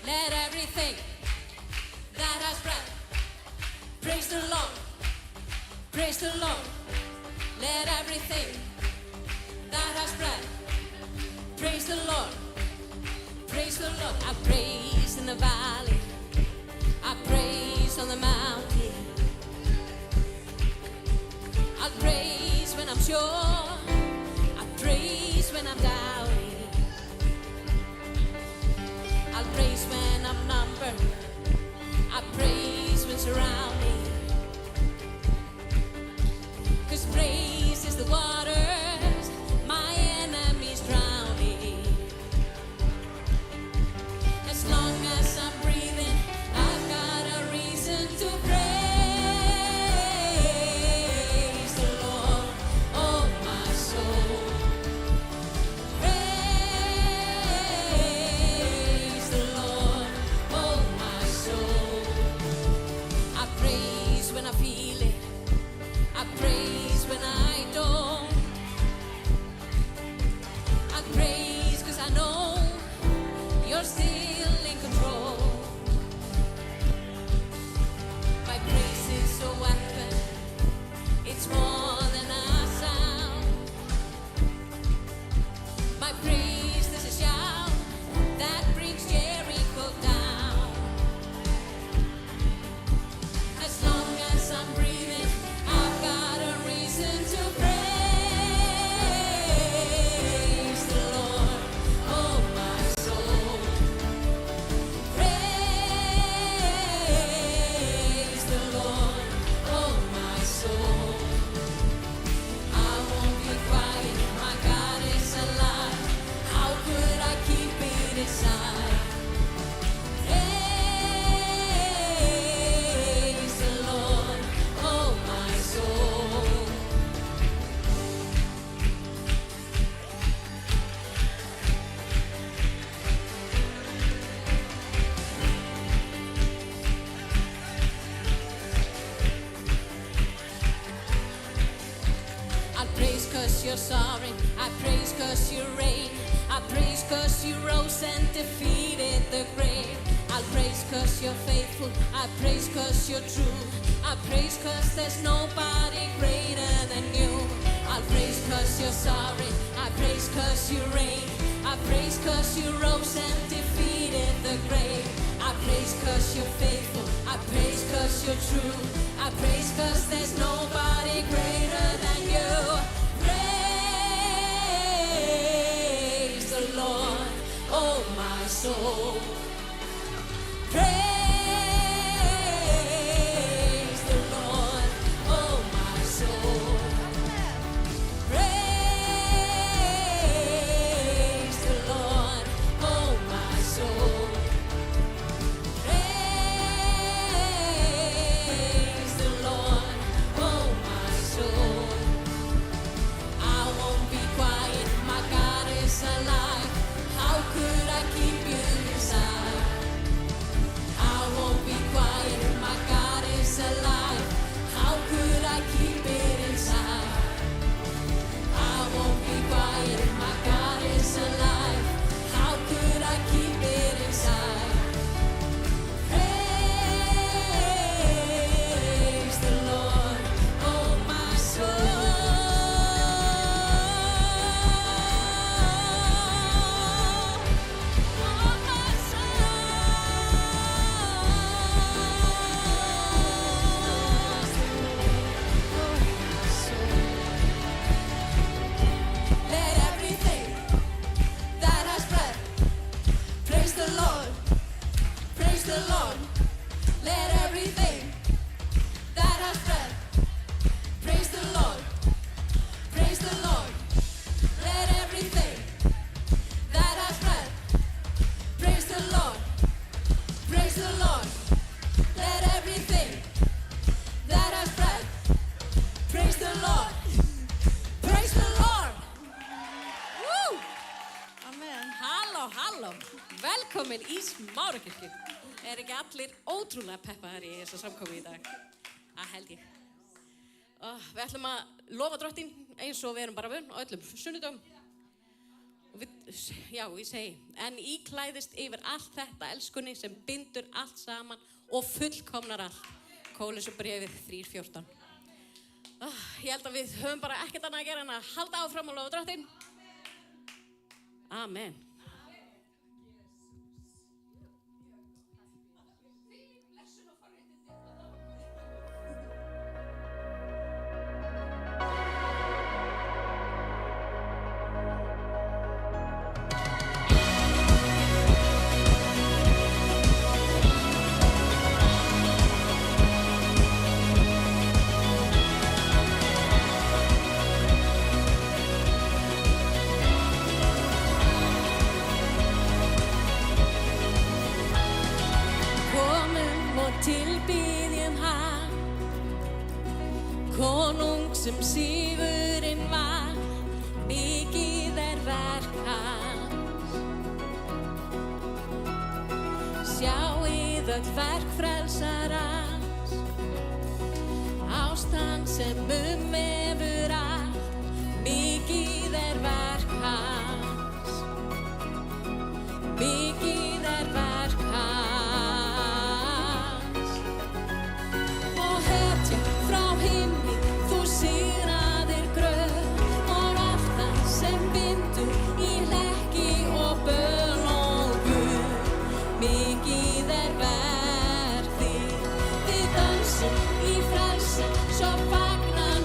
Let everything that has breath praise the Lord. Praise the Lord. Let everything that has breath praise the Lord. Praise the Lord. I praise in the valley. I praise on the mountain. I praise when I'm sure. I praise when I'm doubting. I praise when I'm numbered. I praise when surrounded. 'Cause praise is the waters my enemies drowning. As long as I'm breathing, I've got a reason to praise the Lord, oh my soul. Praise the Lord, oh my soul. I praise when I feel it. I praise when I don't. I praise 'cause I know you're still in control. My praise is a weapon. It's more than a sound. My praise is a shout that brings Jericho down. As long as I'm breathing, I've got a reason to praise the Lord, oh my soul. Praise the Lord, oh my soul. I won't be quiet, my God is alive. How could I keep it inside? Praise the Lord, oh my soul. I praise 'cause you're sovereign. I praise 'cause you reign. I praise 'cause you rose and defeated the grave. I praise 'cause you're faithful. I praise 'cause you're true. I praise 'cause there's nobody greater than you. I praise 'cause you're sovereign. I praise 'cause you reign. I praise 'cause you rose and defeated the grave. I praise 'cause you're faithful. I praise 'cause you're true. I praise 'cause there's nobody greater than you. Praise the Lord, oh my soul. Praise the Lord, oh my soul. Praise the Lord, oh my soul. Praise the Lord, oh my soul. I won't be quiet, my God is alive. How could I keep you inside? I won't be quiet, my God is alive. How could I keep it inside? I won't be quiet, my God is alive. How could I keep it inside? Praise the Lord, oh my soul. Oh my soul. Let everything that has breath praise the Lord. Praise the Lord. Let everything that has breath praise the Lord. Praise the Lord. Let everything that has breath praise the Lord. Praise the Lord. Let everything that has breath praise the Lord. Praise the Lord. Woo! Amen. Halló, halló. Velkomin í Smárukirkju. Ekki allir ótrúlega peppaðir í þessu samkomu í dag? Það held ég. Við ætlum að lofa Drottinn eins og við erum bara vön á öllum sunnudögum. Já, ég segi, en íklæðist yfir allt þetta elskunni sem bindur allt saman og fullkomnar allt. Kólosarbréfið 3:14. Ég held að við höfum bara ekkert annað að gera en að halda áfram og lofa Drottinn. Amen. Tilbiðjum hann, konung sem sigurinn var, mikið verk hans. Sjáið öll verk frelsarans, ást hans sem hefur allt, mikið verk hans, mikið verk hans. Frá himni, þú sigraðir gröf og allt það sem bindur í hlekki og böl og Guð. Mikið verk þitt, við dansum í frelsi, svo fagnar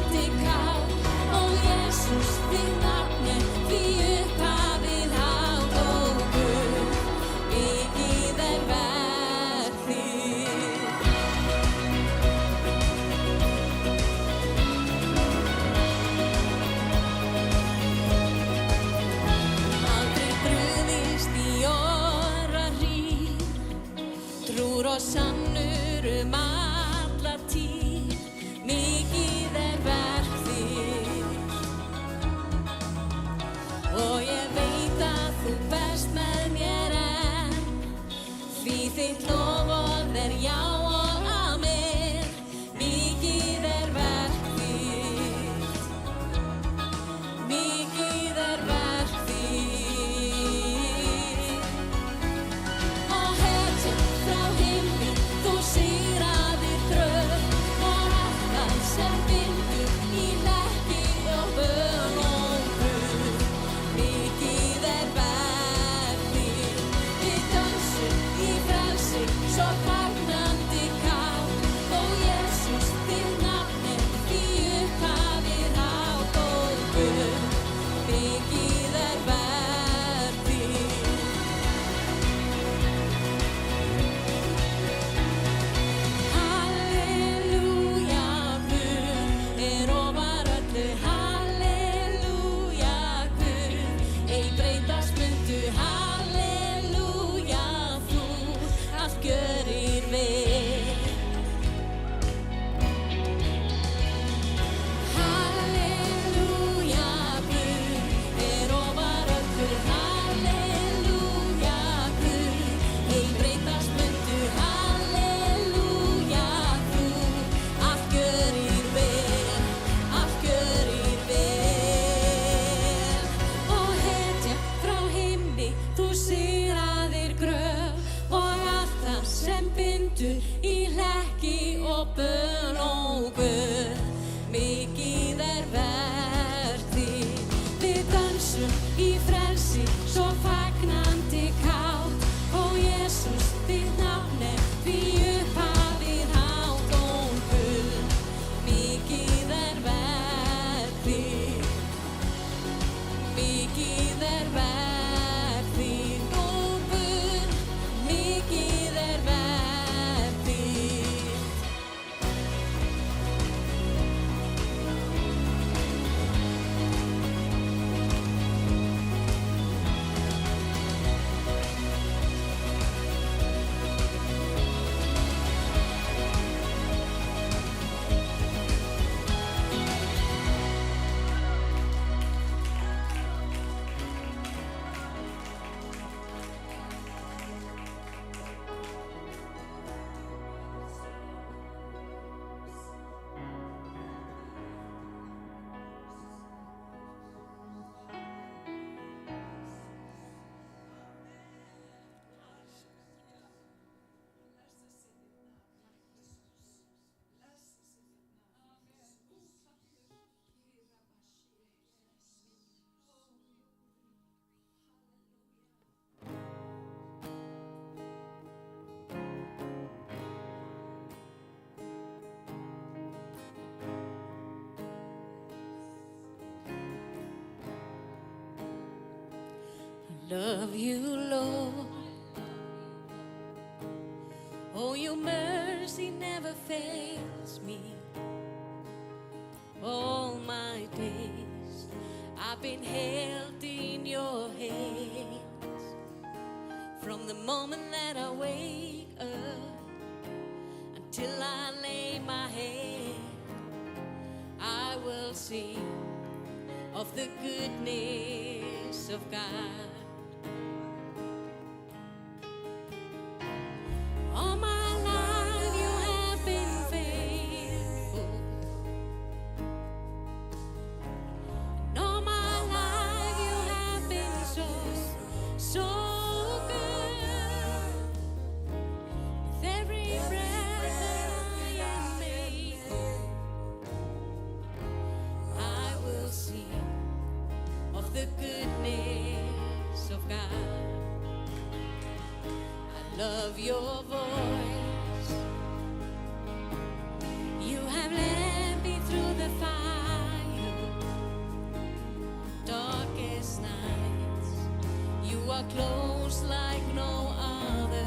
Love you, Lord. Oh, your mercy never fails me. All my days I've been held in your hands. From the moment that I wake up until I lay my head, I will sing of the goodness of God. All my life you have been faithful. And all my life you have been so, so good. With every breath that I am able, I will sing of the goodness of God. I love your voice. You have led me through the fire, darkest nights. You are close like no other.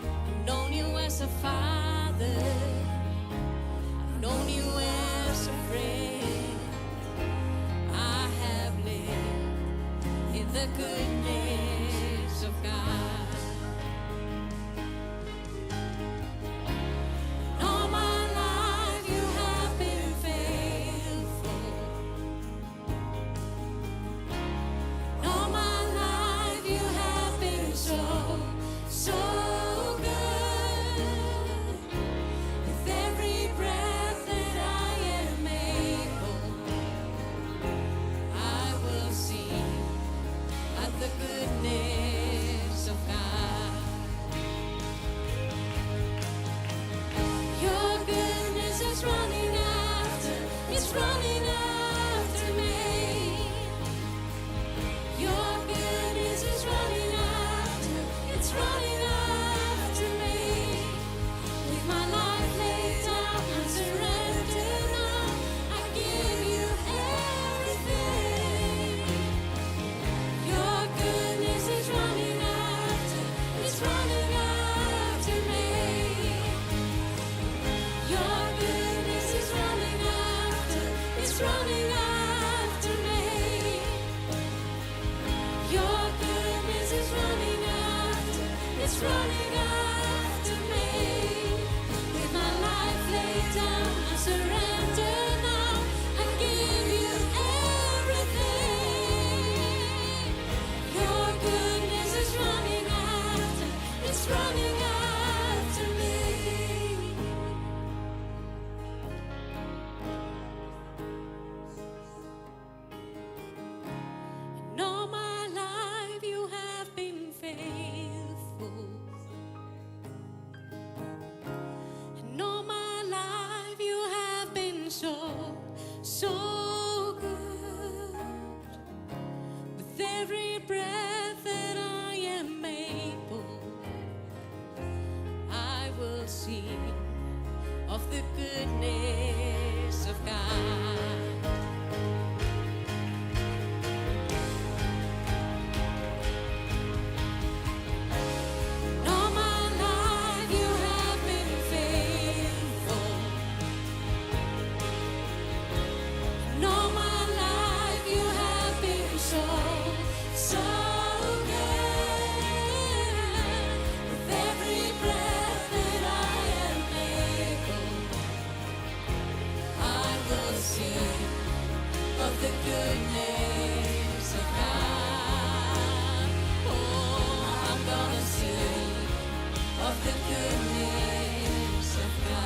I've known you as a father. I've known you as a friend. I have lived in the goodness of God. All my life you have been faithful. All my life you have been so, so good. With every breath that I am able, I will sing of the goodness of God. Your goodness is running after, it's running after me. Your goodness is running after, it's running after me. With my life laid down, I surrender now. I give you everything. Your goodness is running after, it's running after me. Your goodness is running after, it's running after me. Your goodness is running after, it's running after me. With my life laid down, I surrender now. I give you everything. Your goodness is running after, it's running after me. And all my life you have been faithful. And all my life you have been so, so good. With every breath that I am able, I will sing of the goodness of God. And all my life you have been faithful. And all my life you have been so, so good. With every breath that I am able, I will sing of the goodness of God. Oh, I'm gonna sing of the goodness of God.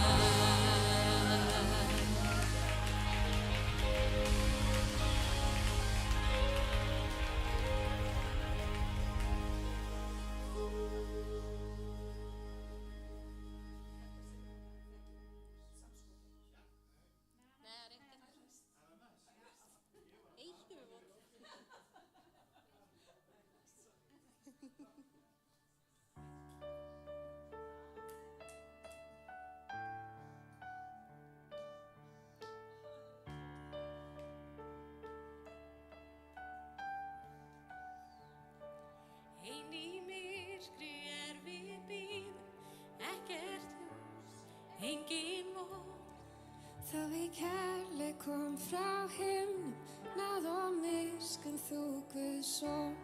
kærleik kom frá himnum, náð og miskunn þú Guðs son,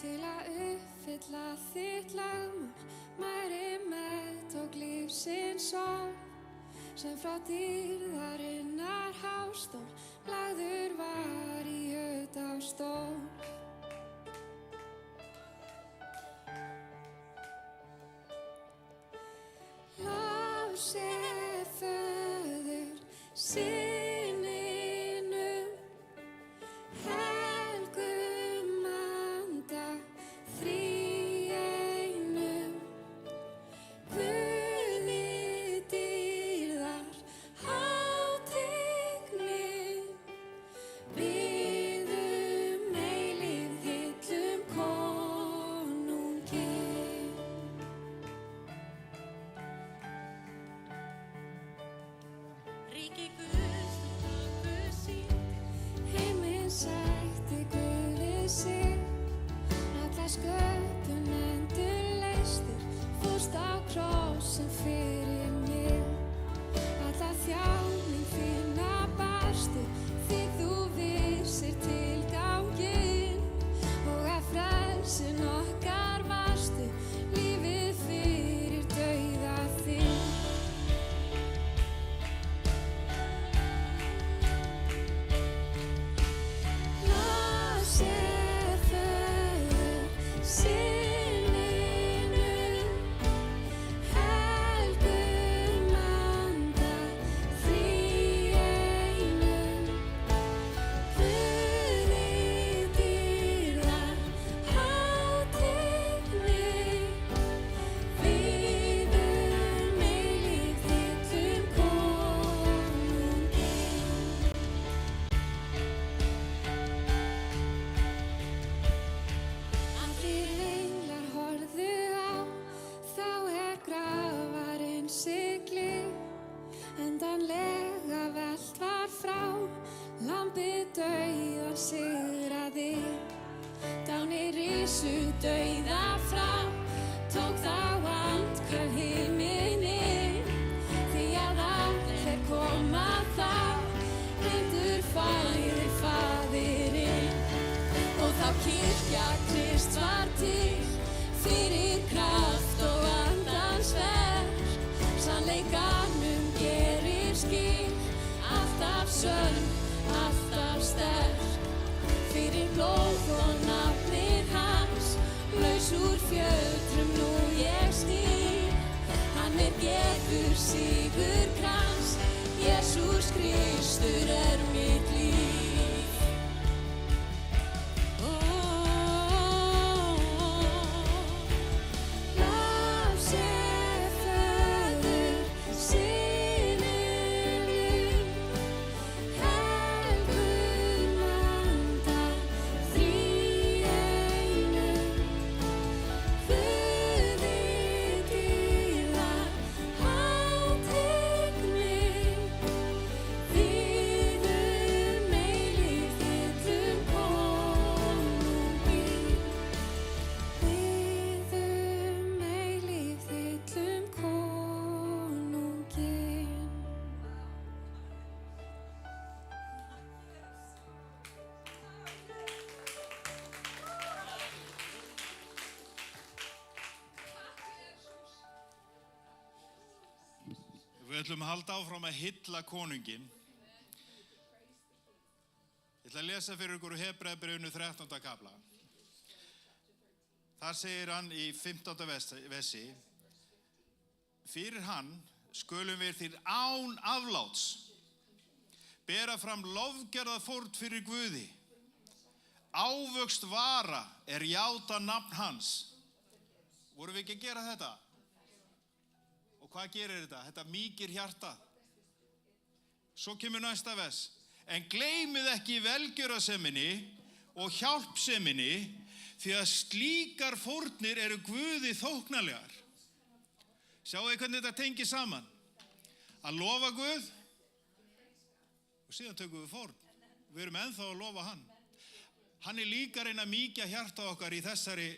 til að uppfylla þitt lögmál, mæri meðtók lífsins sorg, sem frá dýrðarinnar hástól, lagður var í utástól. Lof sé Föður, Syninum, Helgum Anda, þríeinum, Guði dýrðar, hátigni, biðum eilífð hillum konungi. Ríki Guðs þú höfðu sýnt, Heiminn sætti Guði sig, alla sköpun endurleystir, fórst á krossinn fyrir mig. Alla þjáning þína barstu, því þú vissir tilganginn, og að frelsun okkar varstu, lífið fyrir dauða þinn. Lof sé Föður, Syninum, Helgum Anda, þríeinum, Guði dýrðar, hátigni, biðum eilífð hillum konungi. Allir englar horfðu á, þá grafarinn siglir, endanlega velt var frá, lambið dauðan sigraði. Dánir risu dauða frá, tók þá andköf himinn, því að allir koma þá, reyndur fæðir faðirinn. Og þá kirkja Krist var til, fyrir kraft og andans verk, sannleikanum gerir skil, alltaf sönn, alltaf sterk, fyrir blóð og nafnið hans, laus úr fjötrum nú ég stíg, hann gefur sigurkrans, Jesús Kristur mitt líf. Lof sé Föður, Syninum, Helgum Anda, þríeinum, Guði dýrðar, hátigni, biðum eilífð hillum konungi. Biðum eilífð hillum konungi. Við ætlum að halda áfram að hylla konunginn. Ég ætla að lesa fyrir ykkur úr Hebreabréfinu 13. kafla. Þar segir hann í 15. versi: Fyrir hann skulum við til án afláts bera fram lofgerða fórn fyrir Guði. Ávöxt vara játa nafn hans. Vorum við ekki að gera þetta? Og hvað gerir þetta? Þetta mýkir hjartað. Svo kemur næsta vers. En gleymið ekki velgjörðarseminni og hjálpseminni, því að slíkar fórnir eru Guði þóknanlegar. Sjáu þið hvernig þetta tengir saman. Að lofa Guð og síðan tökum við fórn. Við erum ennþá að lofa hann. Hann líka að reyna að mýkja hjartað okkar í þessari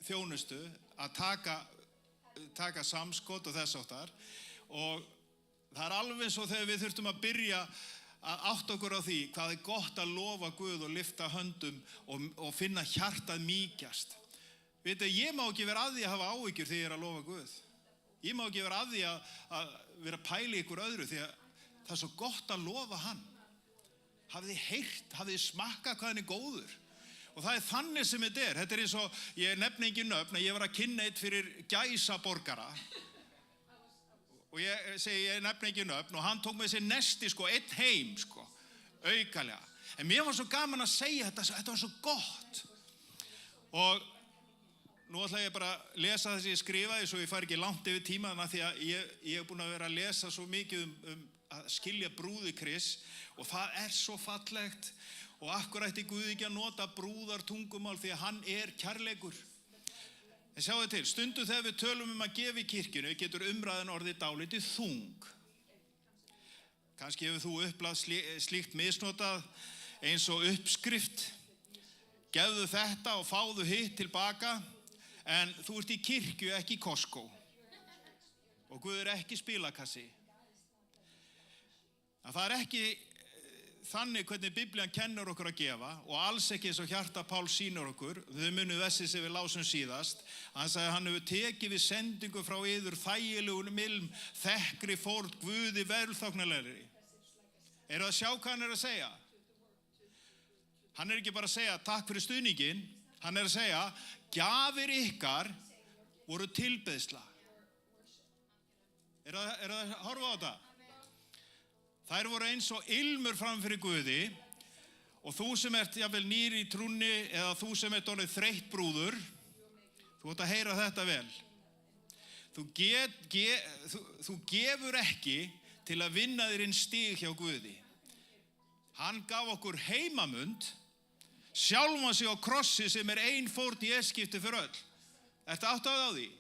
þjónustu, að taka samskot og þess áttar. Og Það alveg eins og þegar við þurftum að byrja að átta okkur á því hvað gott að lofa Guð og lyfta höndum og finna hjartað mýkjast. Veitu, ég má ekki vera að því að hafa áhyggjur þegar ég að lofa Guð. Ég má ekki vera að því að vera að pæla ykkur öðru því að það svo gott að lofa hann. Hafið þið heyrt, hafið þið smakkað hvað hann góður. Og það þannig sem þetta er. Þetta eins og, ég nefni ekki nöfn, ég var að kynna eitt fyrir gæsaborgara. Og ég segi, ég nefni ekki nöfn og hann tók með sér nesti, einn heim, aukalega. En mér var svo gaman að segja þetta var svo gott. Og nú ætla ég bara að lesa það sem ég skrifaði svo ég fari ekki langt yfir tímaðana því að ég búin að vera að lesa svo mikið að skilja brúði Krists og það svo fallegt og akkur ætti Guð ekki að nota brúðar tungumál því að hann kærleikur. En sjáðu til, stundum þegar við tölum að gefa í kirkjunu getur umræðan orðið dálítið þung. Kannski hefur þú upplagt slíkt misnotað eins og uppskrift. Gefðu þetta og fáðu hitt tilbaka en þú ert í kirkju, ekki í Costco. Og Guð ekki spilakassi. En það ekki þannig hvernig Biblían kennur okkur að gefa og alls ekki eins og hjarta Páls sýnir okkur. Þau munið þessi sem við lásum síðast. Hann sagði hann hefur tekið við sendingu frá yður þægilegun ilm, þekkri fórn, Guði velþóknarlegri. Eru að sjá hvað hann að segja? Hann ekki bara að segja takk fyrir stuðninginn, hann að segja gjafir ykkar voru tilbeiðsla. Eru að horfa á þetta? Þær voru eins og ilmur framfyrir Guði og þú sem ert jafnvel nýr í trúnni eða þú sem ert orðið þreytt brúður, þú átt að heyra þetta vel. Þú gefur ekki til að vinna þér inn stig hjá Guði. Hann gaf okkur heimamund, sjálfan sig á krossi sem ein fórn í skipti fyrir öll. Ertu áttað á því?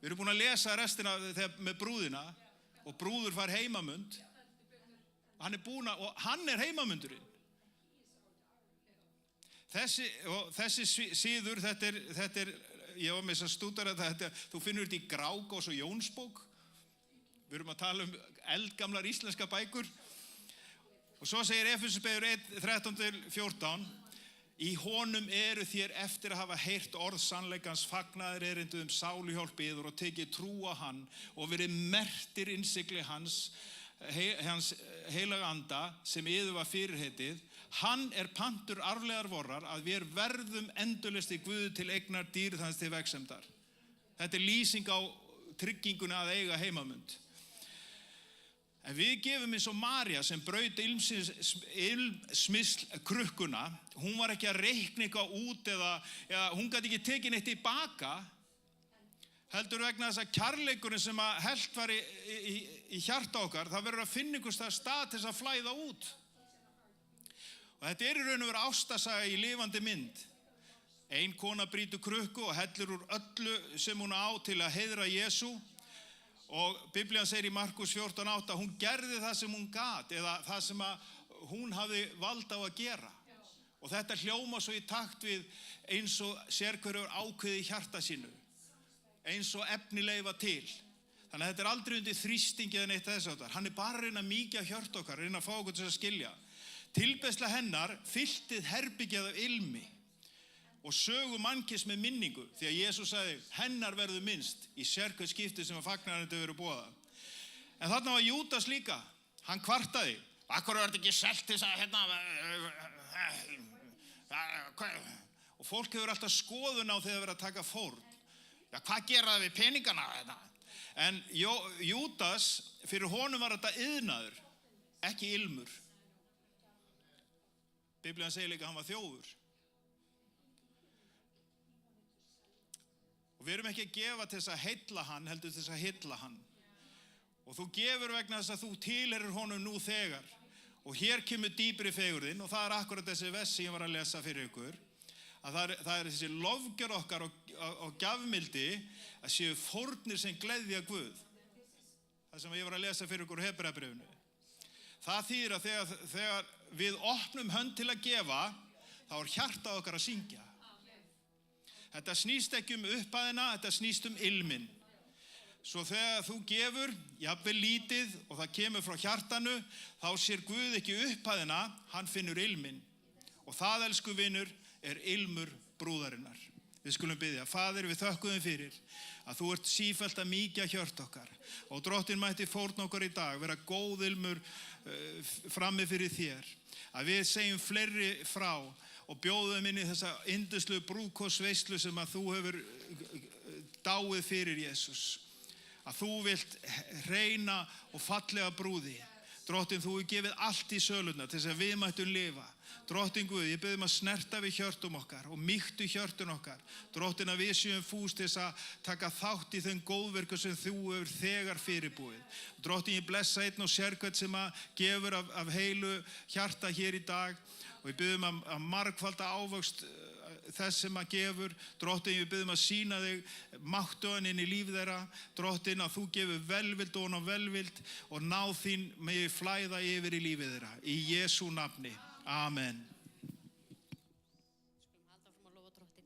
Við erum búin að lesa restina með brúðina og brúður fær heimamund. Hann hann heimamundurinn. Þessi síður, þetta ég var með þess að stúdera þetta, þú finnur þetta í Grágás og Jónsbók. Við erum að tala eldgamlar íslenska bækur. Og svo segir Efesubreið 1:13-14, í honum eru þér eftir að hafa heyrt orð sannleikans fagnaðir erindu sáluhjálp yður og tekið trú á hann og verið merktir innsigli hans heilaga anda sem yður var fyrirheitið. Hann pantur arflegar vorrar að við verðum endurlist í Guði til eignar dýrð hans til vegsemdar. Þetta lýsing á trygginguna að eiga heimamund. En við gefum eins og María sem braut ilmsmisl krukkuna, hún var ekki að reikna eitthvað út eða hún gat ekki tekið neitt tilbaka, heldur vegna þess að kærleikurinn sem að hellt var í hjarta okkar, það verður að finna einhvers stað til þess að flæða út. Og þetta í raun og veru ástarsaga í lifandi mynd. Ein kona brýtur krukku og hellir úr öllu sem hún á til að heiðra Jesú. Og Biblían segir í Markus 14:8 að hún gerði það sem hún gat eða það sem að hún hafði vald á að gera. Og þetta hljóma svo í takt við eins og sérhverjur ákveði í hjarta sínu. Eins og efni leyfa til. Þannig að þetta aldrei undir þrýstingi eða neitt þess áttar. Hann bara að reyna að mýkja hjört okkar, reyna að fá okkur til að skilja. Tilbeiðsla hennar fylltið herbyggið af ilmi og sögu mannkyns með minningu því að Jesús sagði hennar verður minnst í sérhvert skipti sem að fagnaðarnir þau verið boðað. En þarna var Júdas líka, hann kvartaði. Akkur var þetta ekki selt til þess að og fólk hefur alltaf skoðun á þegar verið að taka fórn. Já, hvað gera það við peningana? En Júdas, fyrir honum var þetta iðnaður, ekki ilmur. Biblían segir líka að hann var þjófur. Og við erum ekki að gefa til þess að heilla hann, heldur til þess að hylla hann. Og þú gefur vegna þess að þú tilherir honum nú þegar. Og hér kemur dýpri fegurðin og það akkurat þessi vers sem ég var að lesa fyrir ykkur. Að það þessi lofgjör okkar og gjafmildi að séu fórnir sem gleðja Guð. Það sem ég var að lesa fyrir ykkur Hebreabréfinu. Það þýðir að þegar við opnum hönd til að gefa, þá hjarta okkar að syngja. Þetta snýst ekki upphæðina, þetta snýst ilminn. Svo þegar þú gefur, jafnvel lítið og það kemur frá hjartanu, þá sér Guð ekki upphæðina, hann finnur ilminn. Og það, elsku vinur, er ilmur brúðarinnar. Við skulum biðja. Faðir, við þökkum fyrir að þú ert sífellt að mýkja hjört okkar. Og Drottinn mætti fórna okkar í dag, vera góð ilmur frammi fyrir þér. Að við segjum fleiri frá og bjóðum inn í þessa yndislu brúðkaupsveislu sem að þú hefur dáið fyrir, Jesús. Að þú vilt hreina og fallega brúði. Drottinn, þú hefur gefið allt í söluna til þess að við mættum lifa. Drottinn Guð, ég bið að snerta við hjörtum okkar og mýktu hjörtun okkar. Drottinn, að við séum fús til þess að taka þátt í þeim góðverkum sem þú hefur þegar fyrirbúið. Drottinn, ég blessa einn og sérkvæmt sem að gefur af heilu hjarta hér í dag og ég bið að margfalda ávöxt þess sem að gefur. Drottinn, ég bið að sýna þig máttuðan inn í líf þeirra. Drottinn, að þú gefur velvild og velvild og náð þín megi flæða yfir í lífið þeirra. Í Jesú nafni. Amen. Skulum halda áfram að lofa Drottinn.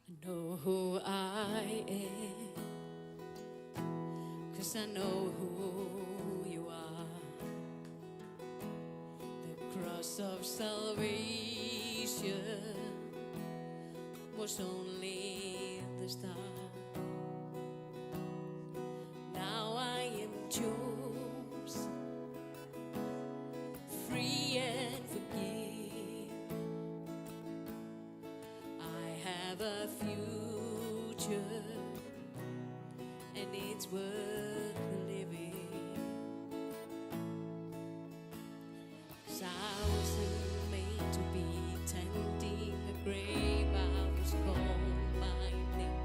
I know who I am, 'cause I know who you are. The cross of salvation was only the start. Now I am yours, free and forgiven. I have a future, and it's worth living. 'Cause I wasn't made to be tending a grave. I was called by name,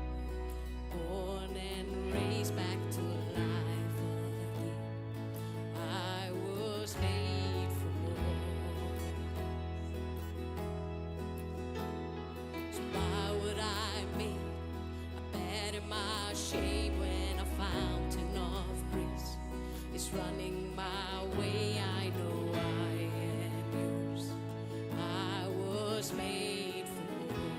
born and raised back to life again. I was made for more. So why would I make a bed in my shame when a fountain of grace is running my way? I know I am yours. I was made for more.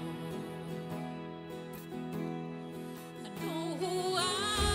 I know who I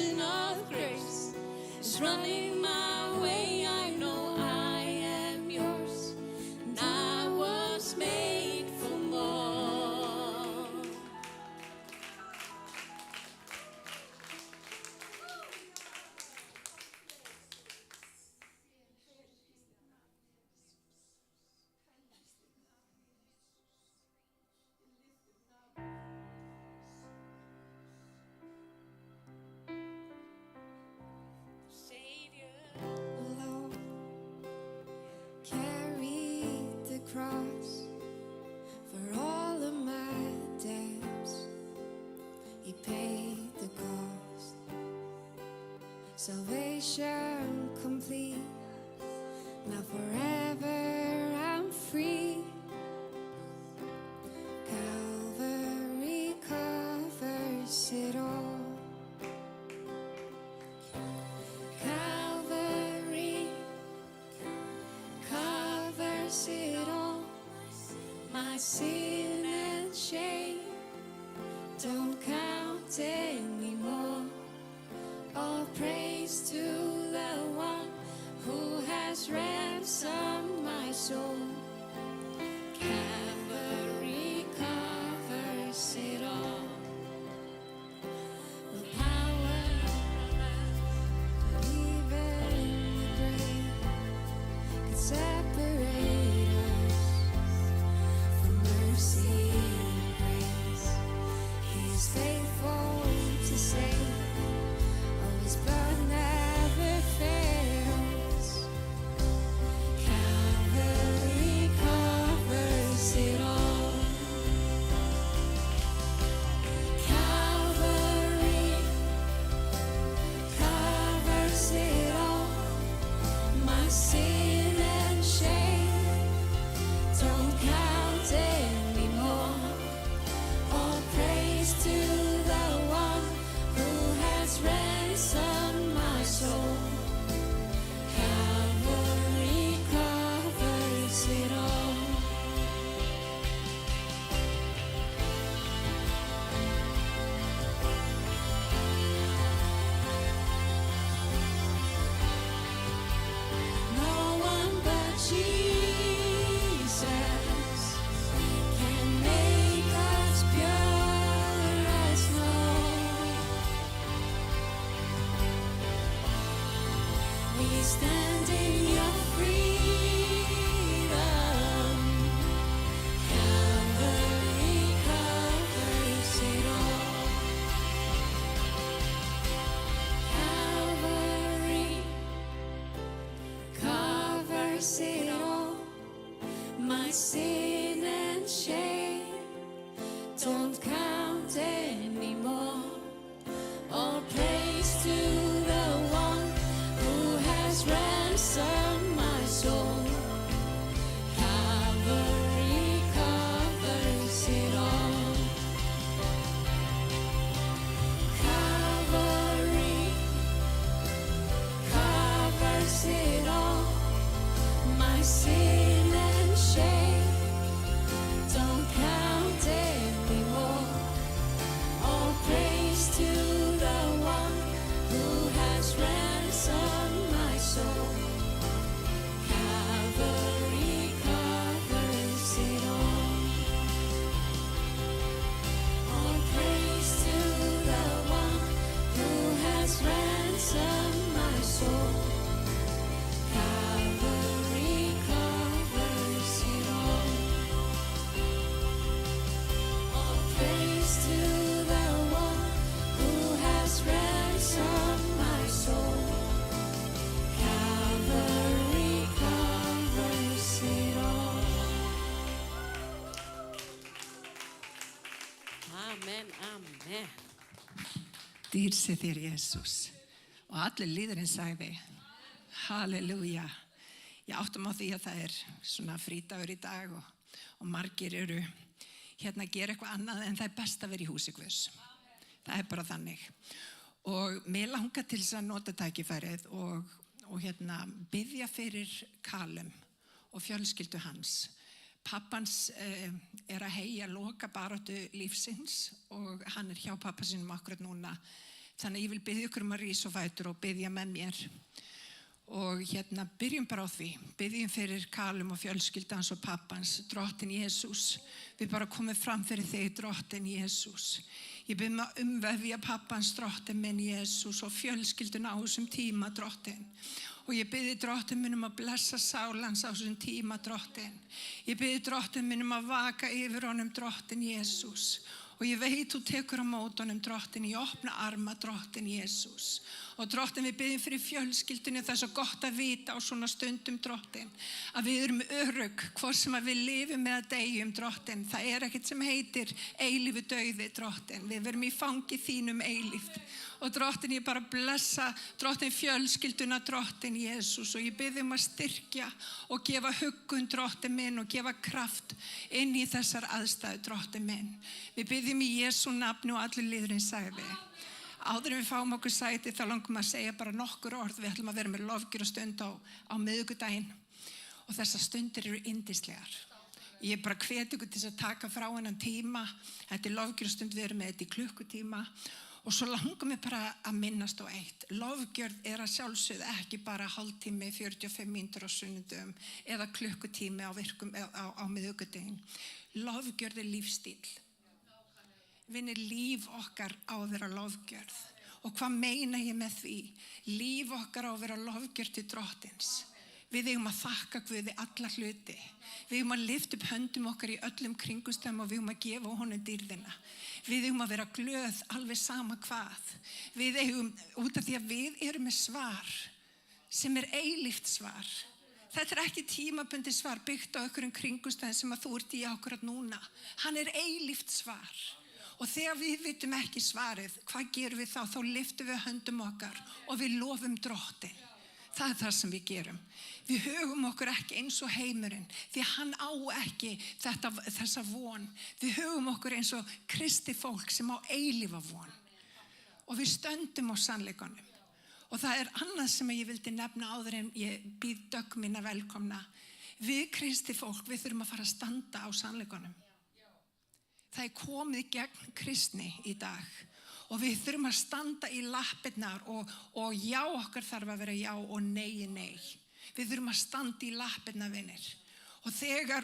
ocean of grace is running my way. I know I am yours, and I was made for more. Savior, Lord, carry the cross for all of my debts. He paid the cost. Salvation complete. Now forever I'm free. Calvary covers it all. Calvary covers it all. My sin and shame don't count anymore. All praise to the one who has ransomed my soul. Calvary covers it all. The power of even the grave can separate us from mercy and grace. He's faithful to save. Oh, his blood never fails. Calvary covers it all. Calvary covers it all. My sin and shame don't count anymore. All praise to the one who has ransomed my soul. Calvary covers it all. No one but Jesus can make us pure as snow. We stand in your freedom. Calvary covers it all. Calvary covers it all. My sin and shame don't count anymore. All praise to the one who has ransomed my soul. Calvary covers it all. Calvary covers it all. My sin and shame don't count anymore. All praise to the one who has ransomed my soul. Calvary covers it all. All praise to the one who has ransomed my soul. Calvary covers it all. All praise to the one who has ransomed my soul. Calvary covers it all. Amen, amen. Dýr sé þér, Jesús. Og allir líðurinn sagði, halleluja. Ég áttum á því að það svona frídagur í dag og margir eru hérna að gera eitthvað annað en það best að vera í húsi Guðs. Það bara þannig. Og mér langar til þess að nota tækifærið og hérna biðja fyrir Kalum og fjölskyldu hans. Pappans að heyja loka baráttu lífsins og hann hjá pappa sínum akkurat núna Þannig að ég vil biðja ykkur að rísa á fætur og biðja með mér. Og byrjum bara á því. Biðjum fyrir Kalum og fjölskyldans og pappans, Drottinn Jesús. Við bara komum fram fyrir þig, Drottinn Jesús. Ég bið mig að umvefja pappans, Drottinn minn Jesús, og fjölskylduna á þessum tíma, Drottinn. Og ég biði Drottinn minn að blessa sálans á þessum tíma, Drottinn. Ég biði Drottinn minn að vaka yfir honum, Drottinn Jesús. Og ég veit þú tekur á mót honum, Drottinn, í opna arma, Drottinn Jesús. Og Drottinn, við biðjum fyrir fjölskyldunni, það er svo gott að vita á svona stundum, Drottinn, að við erum örugg, hvort sem að við lifum eða deyjum, Drottinn. Það er ekkert sem heitir eilífu dauði, Drottinn. Við verum í fangi þínum eilíft. Og Drottinn, ég bara blessa, Drottinn, fjölskylduna, Drottinn Jesús, og ég biðjum að styrkja og gefa huggun, Drottinn minn, og gefa kraft inn í þessar aðstæður, Drottinn minn. Við biðjum í Jesú nafni og allir liðurinn sagði. Áður en við fáum okkur sæti þá langum að segja bara nokkur orð. Við ætlum að vera með lofgjörastund á miðvikudaginn og þessar stundir eru yndislegar. Ég bara hvet ykkur til að taka frá hennan tíma. Þetta er lofgjörastund, við erum með þetta í klukkutíma og svo langum við bara að minnast á eitt. Lofgjörð er að sjálfsögðu ekki bara hálftími, 45 mínútur á sunnudum eða klukkutími á miðvikudaginn. Lofgjörð er lífstíl. Vinir, líf okkar á að vera lofgjörð. Og hvað meina ég með því? Líf okkar á að vera lofgjörð til Drottins. Við eigum að þakka Guði alla hluti. Við eigum að lyfta upp höndum okkar í öllum kringumstæðum og við eigum að gefa honum dýrðina. Við eigum að vera glöð alveg sama hvað. Við eigum, út af því að við erum með svar sem er eilíft svar. Þetta er ekki tímabundi svar byggt á einhverjum kringumstæðum sem að þú ert í akkurat núna. Hann er eilíft svar. Og þegar við vitum ekki svarið, hvað gerum við þá? Þá lyftum við höndum okkar og við lofum Drottinn. Það er það sem við gerum. Við högum okkur ekki eins og heimurinn, því hann á ekki þessa von. Við högum okkur eins og kristi fólk sem á eilífa von. Og við stöndum á sannleikanum. Og það er annað sem ég vildi nefna áður en ég býð Dögg mína velkomna. Við kristi fólk, við þurfum að fara að standa á sannleikanum. Það er komið gegn kristni í dag og við þurfum að standa í lappirnar og já okkar þarf að vera já og nei, nei. Við þurfum að standa í lappirnar, vinir. Og þegar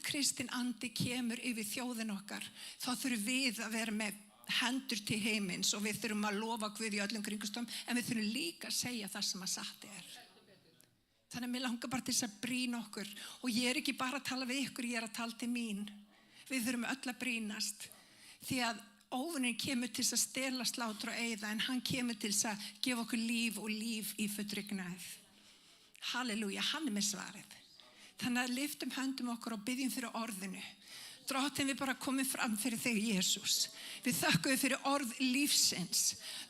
kristinn andi kemur yfir þjóðin okkar, þá þurfum við að vera með hendur til heimins og við þurfum að lofa Guð í öllum kringumstæðum, en við þurfum líka að segja það sem að satt er. Þannig að mér langar bara til þess að brýna okkur og ég er ekki bara að tala við ykkur, ég er að tala til mín. Við þurfum öll að brýnast því að óvinurinn kemur til þess að stela, slátra og eyða, en hann kemur til þess að gefa okkur líf og líf í fullri gnægð. Halleluja, hann er með svarið. Þannig að lyftum höndum okkur og biðjum fyrir orðinu. Drottinn, við bara komum fram fyrir þig, Jesús. Við þakka þig fyrir orð lífsins.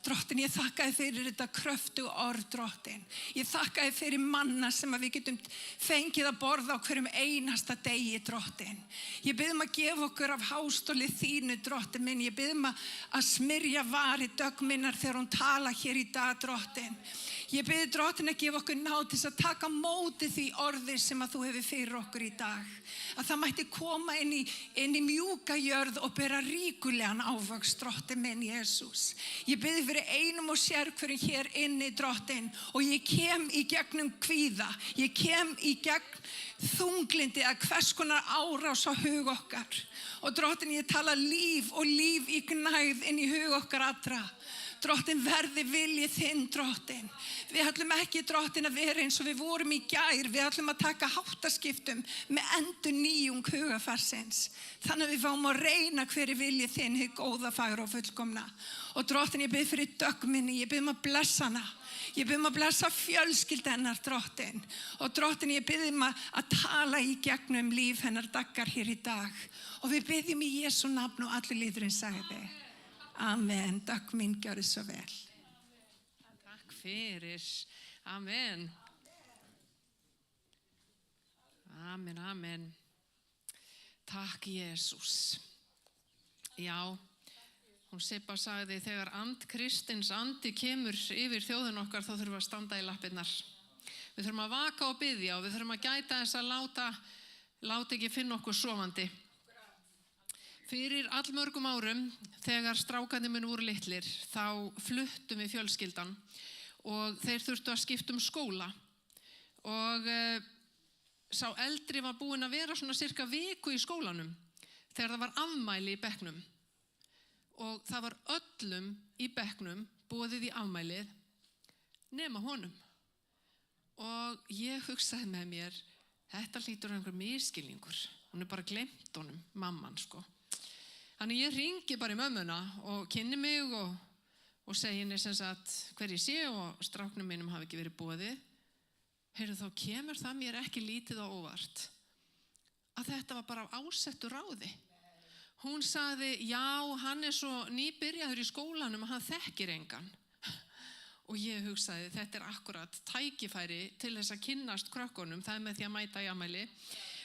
Drottinn, ég þakka þig fyrir þetta kröftugu orð, Drottinn. Ég þakka þig fyrir manna sem að við getum fengið að borða á hverjum einasta degi, Drottinn. Ég bið að gefa okkur af hástóli þínu, Drottinn minn. Ég bið að smyrja vari Dögg minnar þegar hún tala hér í dag, Drottinn. Ég bið Drottinn að gefa okkur náð til að taka móti því orði sem að þú hefur fyrir okkur í dag. Að það mætti koma inn í mjúka jörð og bera ríkulegan ávöxt, Drottinn minn Jesús. Ég bið fyrir einum og sérhverjum hér inni, Drottinn, og ég kem í gegnum kvíða. Ég kem í gegn þunglindi að hvers konar árás á hug okkar. Og Drottinn, ég tala líf og líf í gnægð inn í hug okkar allra. Drottinn, verði viljið þinn, Drottinn. Við ætlum ekki, Drottinn, að vera eins og við vorum í gær. Við ætlum að taka háttaskiptum með endurnýjung hugarfarsins. Þannig að við fáum að reyna hver er viljið þinn, hið góða, fagra og fullkomna. Og Drottinn, ég bið fyrir Dögg minni, ég bið að blessa hana. Ég bið að blessa fjölskyldu hennar, Drottinn. Og Drottinn, ég bið að tala í gegnum líf hennar Daggar hér í dag. Og við biðjum í Jesú nafn og allir líðurinn sagði. Amen. Dögg mín, gjörðu svo vel. Takk fyrir. Amen. Amen, amen. Takk, Jesús. Já, hún Sibba sagði, þegar kristins andi kemur yfir þjóðin okkar, þá þurfum við að standa í lappirnar. Við þurfum að vaka og biðja og við þurfum að gæta þess að láta ekki finna okkur sofandi. Fyrir allmörgum árum, þegar strákarnir minn voru litlir, þá fluttum við fjölskyldan og þeir þurftu að skipta skóla. Og sá eldri var búinn að vera svona cirka viku í skólanum þegar það var afmæli í bekknum. Og það var öllum í bekknum boðið í afmælið nema honum. Og ég hugsaði með mér, þetta hlýtur einhver misskilningur. Hún bara gleymt honum, mamman sko. Þannig ég hringi bara í mömmuna og kynni mig og segi henni sem sagt hver ég sé og stráknum mínum hafi ekki verið boðið. Heyrðu, þá kemur það mér ekki lítið á óvart að þetta var bara á ásettu ráði. Hún sagði, já, hann svo nýbyrjaður í skólanum og hann þekkir engan. Og ég hugsaði, þetta akkurat tækifæri til þess að kynnast krökkunum, það með því að mæta í afmæli.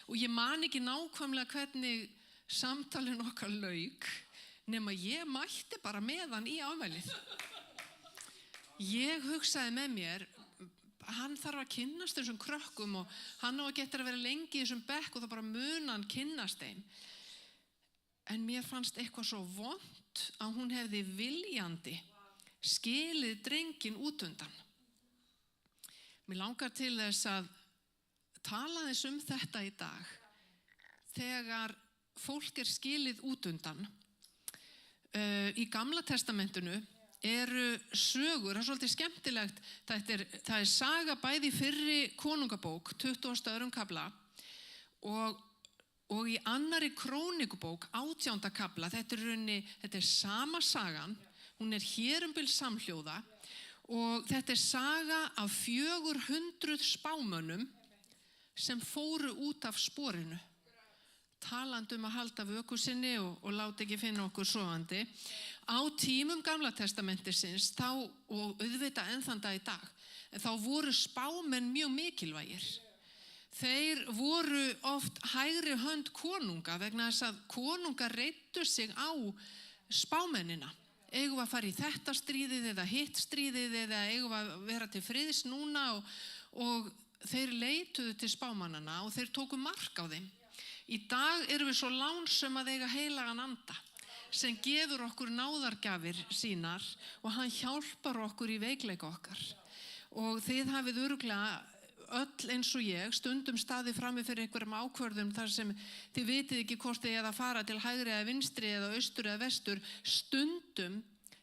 Og ég man ekki nákvæmlega hvernig samtalinn okkar lauk, nema ég mætti bara með hann í afmælið. Ég hugsaði með mér, hann þarf að kynnast þessum krökkum og hann á að geta að vera lengi í þessum bekk og það bara mun hann kynnast þeim. En mér fannst eitthvað svo vont að hún hefði viljandi skilið drenginn út undan. Mér langar til þess að tala þess þetta í dag. Þegar fólk skilið út undan. Í Gamla testamentinu eru sögur, það svolítið skemmtilegt, það saga bæði í fyrri konungabók, 22. kafla og í annarri krónikubók, 18. kafla, þetta sama sagan, hún hér bil samhljóða og þetta saga af 400 spámönnum sem fóru út af sporinu. Talandi að halda vöku sinni og láta ekki finna okkur sofandi. Á tímum Gamla testamentisins og auðvitað enn þann dag í dag, þá voru spámenn mjög mikilvægir. Þeir voru oft hægri hönd konunga vegna þess að konungar reiddu sig á spámennina. Eigum við að fara í þetta stríðið eða hitt stríðið eða eigum við að vera til friðs núna og þeir leituðu til spámannana og þeir tóku mark á þeim. Í dag erum við svo lánsöm að eiga heilagan anda sem gefur okkur náðargjafir sínar og hann hjálpar okkur í veikleika okkar. Og þið hafið örugglega öll eins og ég stundum staðið frammi fyrir einhverjum ákvörðum þar sem þið vitið ekki hvort þið að fara til hægri eða vinstri eða austur eða vestur. Stundum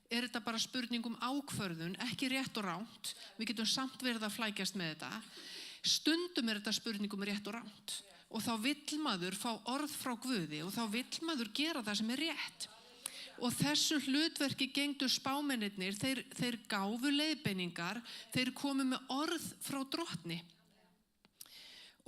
þetta bara spurning ákvörðun, ekki rétt og rangt. Við getum samt verið að flækjast með þetta. Stundum þetta spurning rétt og rangt. Og þá vill maður fá orð frá Guði og þá vill maður gera það sem rétt. Og þessu hlutverki gegndu spámennirnir, þeir gáfu leiðbeiningar, þeir komu með orð frá drottni.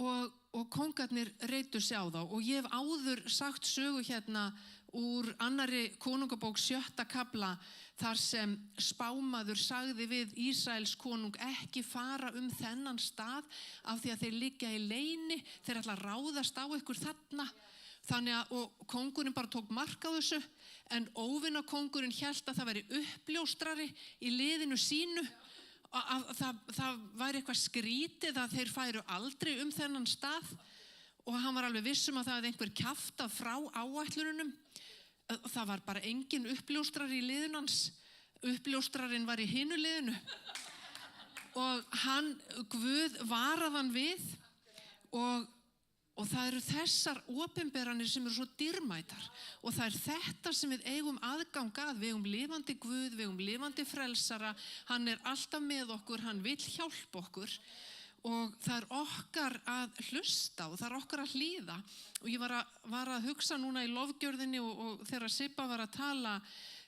Og kóngarnir reiddu sig á þá og ég hef áður sagt sögu hérna úr annarri konungabók 7. kafla þar sem spámaður sagði við Ísraels konung ekki fara þennan stað af því að þeir liggja í leyni, þeir ætla að ráðast á ykkur þarna. Þannig að og kóngurinn bara tók mark á þessu en óvinakóngurinn hélt að það væri uppljóstrari í liðinu sínu. Það væri eitthvað skrítið að þeir færu aldrei þennan stað og hann var alveg viss að það hefði einhver kjaftað frá áætlunum. Það var bara engin uppljóstrari í liðinu hans. Uppljóstrarinn var í hinu liðinu. Og Guð varaði hann við og það eru þessar opinberanir sem eru svo dýrmætar og það þetta sem við eigum aðgang að, við eigum lifandi Guð, við eigum lifandi frelsara, hann alltaf með okkur, hann vill hjálpa okkur og það okkar að hlusta og það okkar að hlýða og ég var að hugsa núna í lofgjörðinni og þegar Sibba var að tala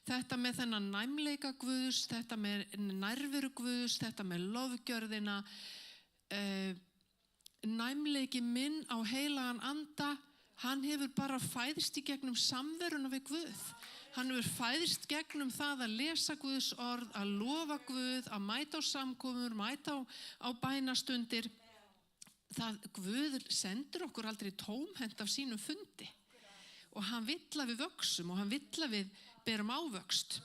þetta með þennan næmleika Guðs, þetta með nærveru Guðs, þetta með lofgjörðina, næmleiki minn á heilagan anda, hann hefur bara fæðst í gegnum samveruna við Guð. Hann hefur fæðst gegnum það að lesa Guðs orð, að lofa Guð, að mæta á samkomur, mæta á bænastundir. Guð sendur okkur aldrei tómhent af sínum fundi og hann vill að við vöxum og hann vill að við berum ávöxt.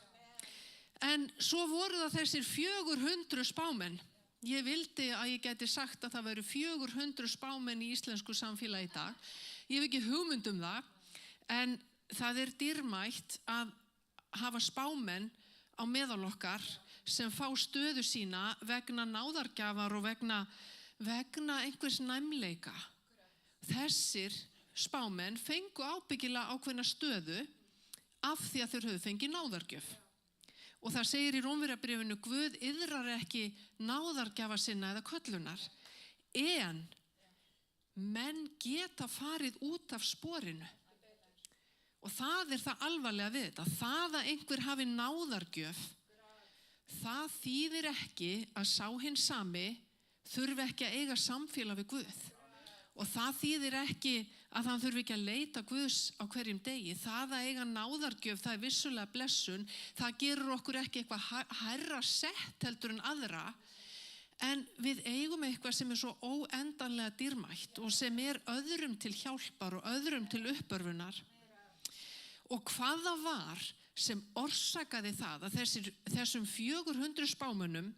En svo voru það þessir 400 spámenn. Ég vildi að ég gæti sagt að það væru 400 spámenn í íslensku samfélagi í dag. Ég hef ekki hugmynd það, en það dýrmætt að hafa spámenn á meðal okkar sem fá stöðu sína vegna náðargjafar og vegna einhvers næmleika. Þessir spámenn fengu ábyggilega ákveðna stöðu af því að þeir höfðu fengið náðargjöf. Og það segir í Rómverjabréfinu, Guð iðrar ekki náðargjafa sinna eða köllunar, en menn geta farið út af sporinu. Og það það alvarlega við þetta. Það að einhver hafi náðargjöf, það þýðir ekki að sá hinn sami þurfi ekki að eiga samfélag við Guð. Og það þýðir ekki að hann þurfi ekki að leita Guðs á hverjum degi. Það að eiga náðargjöf, það vissulega blessun. Það gerur okkur ekki eitthvað hærra sett heldur en aðra. En við eigum eitthvað sem svo óendanlega dýrmætt og sem öðrum til hjálpar og öðrum til uppörfunar. Og hvað það var sem orsakaði það að þessum 400 spámönnum,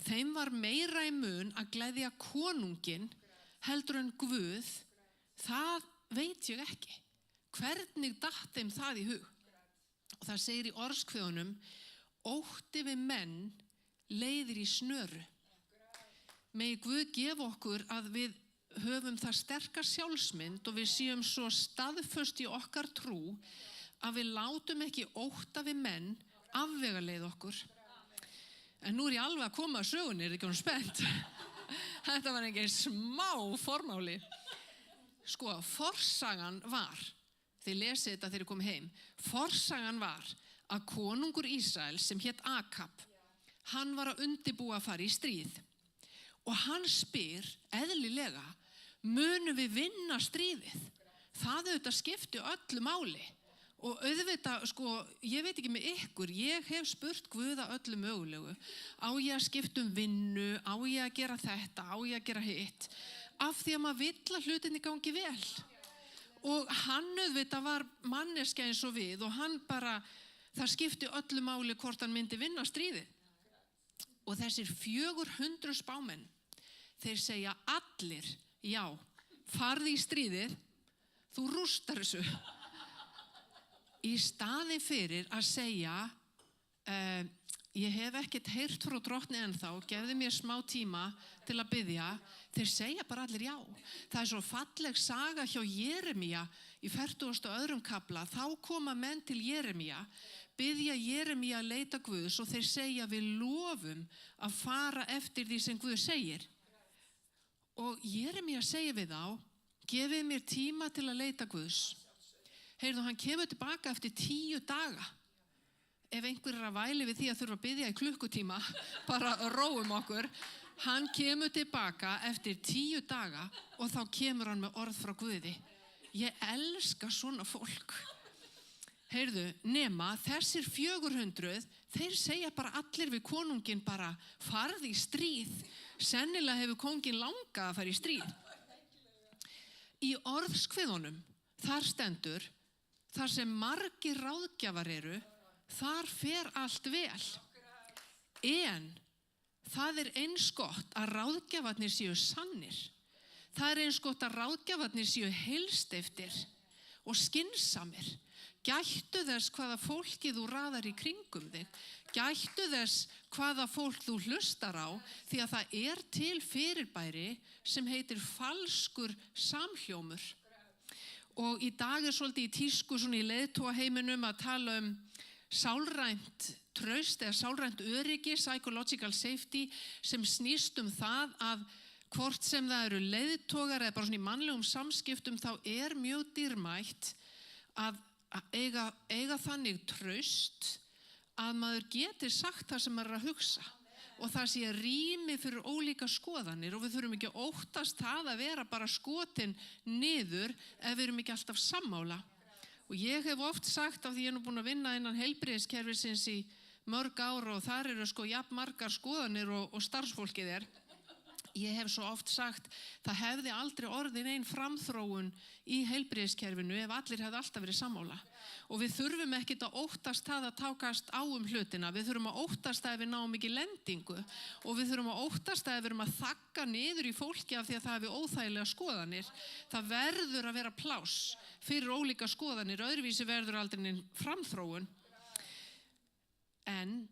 þeim var meira í mun að gleðja konunginn heldur en Guð, það veit ég ekki. Hvernig datt þeim það í hug? Og það segir í orðskviðunum, ótti við menn leiðir í snöru. Megi Guð gefa okkur að við höfum það sterka sjálfsmynd og við séum svo staðföst í okkar trú að við látum ekki ótta við menn afvegaleið okkur. En nú ég alveg að koma að sögunni, ekki hún spennt? Þetta var engin smá formáli. Sko, forsagan var, þið lesið þetta þegar ég kom heim, forsagan var að konungur Ísrael sem hét Akab, hann var að undirbúa að fara í stríð. Og hann spyr, eðlilega, munum við vinna stríðið? Það auðvitað skipti öllu máli. Og auðvitað, sko, ég veit ekki með ykkur, ég hef spurt Guð að öllu mögulegu. Á ég að skipta vinnu, á ég að gera þetta, á ég að gera hitt. Af því að maður vill að hlutinni gangi vel. Og hann auðvitað var manneskja eins og við og hann bara, það skipti öllu máli hvort hann myndi vinna stríðið. Og þessir 400 spámenn, þeir segja allir, já, farði í stríðið, þú rústar þessu. Í staði fyrir að segja, ég hef ekkert heyrt frá drottni ennþá, gefðu mér smá tíma til að biðja, þeir segja bara allir já. Það svo falleg saga hjá Jeremía í 42. kafla, þá koma menn til Jeremía, biðja Jeremía að leita Guðs og þeir segja við lofum að fara eftir því sem Guð segir. Og Jeremía segir við þá, gefið mér tíma til að leita Guðs. Heyrðu, hann kemur tilbaka eftir 10 daga. Ef einhver að væli við því að þurfa að biðja í klukkutíma, bara róum okkur. Hann kemur tilbaka eftir 10 daga og þá kemur hann með orð frá Guði. Ég elska svona fólk. Heyrðu, nema þessir 400, þeir segja bara allir við konungin bara, farði í stríð. Sennilega hefur kongin langað að fara í stríð. Í orðskviðunum, þar stendur, þar sem margir ráðgjafar eru, þar fer allt vel. En það eins gott að ráðgjafarnir séu sannir. Það eins gott að ráðgjafarnir séu heilsteyptir og skynsamir. Gættu þess hvaða fólkið þú raðar í kringum þig. Gættu þess hvaða fólk þú hlustar á, því að það til fyrirbæri sem heitir falskur samhljómur. Og í dag svolítið í tísku svona í leiðtogaheiminum að tala sálrænt traust eða sálrænt öryggi, psychological safety, sem snýst það að hvort sem það eru leiðtogar eða bara svona í mannlegum samskiptum, þá mjög dýrmætt að eiga þannig traust að maður geti sagt það sem maður að hugsa. Og það sé rými fyrir ólíka skoðanir og við þurfum ekki að óttast það að vera bara skotin niður ef við erum ekki alltaf sammála. Og ég hef oft sagt, af því ég búin að vinna innan heilbrigðiskerfisins í mörg ár og þar eru jafn margar skoðanir og starfsfólkið Ég hef svo oft sagt, það hefði aldrei orðið nein framþróun í heilbrigðiskerfinu ef allir hefði alltaf verið sammála. Og við þurfum ekkert að óttast það að tákast á hlutina. Við þurfum að óttast að við náum ekki lendingu og við þurfum að óttast að við erum að þagga niður í fólki af því að það hefur óþægilega skoðanir. Það verður að vera pláss fyrir ólíka skoðanir, öðruvísi verður aldrei nein framþróun. En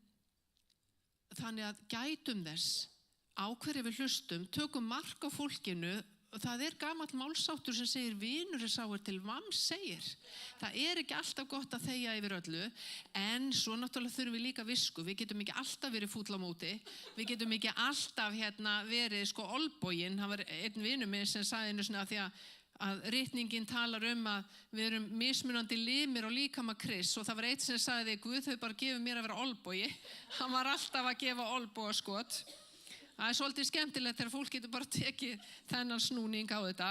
þannig að gætum þess á hverju við hlustum, tökum mark á fólkinu. Það gamall málsáttur sem segir vinur sá til vams segir. Það ekki alltaf gott að þegja yfir öllu, en svo náttúrulega þurfum við líka visku. Við getum ekki alltaf verið fúll á móti, við getum ekki alltaf verið olboginn. Það var einn vinur minn sem sagði einu sinni að því að ritningin talar að við erum mismunandi limir og líkama Krists, og það var eitt sem sagði Guð þau bara gefur mér að vera olbogi. Hann var alltaf að gefa olbogaskot. Það svolítið skemmtilegt þegar fólk getur bara tekið þennan snúning á þetta.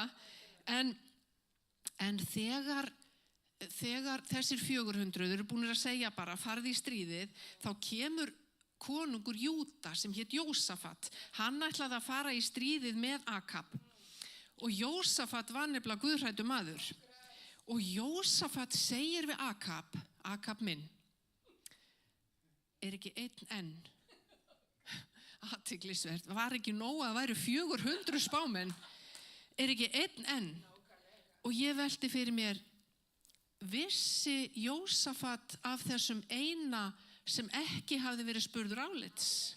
En þegar þessir 400 eru búinir að segja bara farði í stríðið, þá kemur konungur Júda sem hét Jósafat. Hann ætlaði að fara í stríðið með Akab. Og Jósafat var nefnilega guðhræddur maður. Og Jósafat segir við Akab, Akab minn, ekki einn enn. Athyglisvert, var ekki nóg að væru 400 spámenn, ekki einn enn. Og ég velti fyrir mér, vissi Jósafat af þessum eina sem ekki hafði verið spurður álits?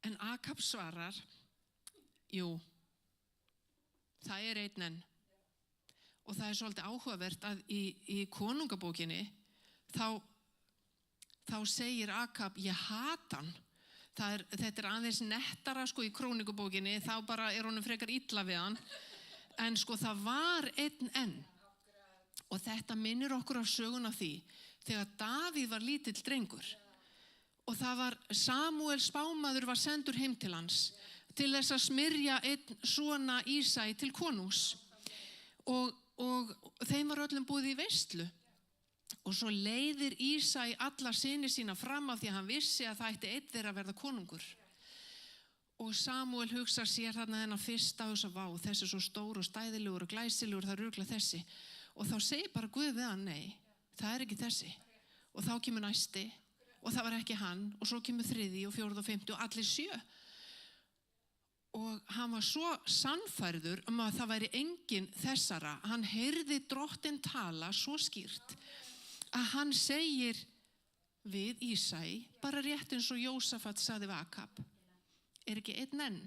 En Akab svarar, jú, það einn enn. Og það svolítið áhugavert að í konungabókinni þá segir Akab, ég hata hann. Þetta aðeins nettara í krónikubókinni, þá bara honum frekar illa við hann. En það var einn enn. Og þetta minnir okkur á söguna því, þegar Davíð var lítill drengur. Og það var Samúel spámaður var sendur heim til hans, til þess að smyrja einn svona Ísæ til konungs. Og þeim var öllum búið í veislu. Og svo leiðir Ísæ alla syni sína fram af því að hann vissi að það ætti einn þeirra að verða konungur. Og Samúel hugsar sér þarna þennan fyrsta og vá, þessi svo stór og stæðilegur og glæsilegur, það örugglega þessi. Og þá segir bara Guð við hann, nei, það ekki þessi. Og þá kemur næsti og það var ekki hann, og svo kemur þriðji og fjórði og fimmti og allir 7. Og hann var svo sannfærður að það væri engin þessara. Hann heyrði Drottinn tala svo skýrt að hann segir við Ísæ, bara rétt eins og Jósafat sagði við Akab, ekki einn enn?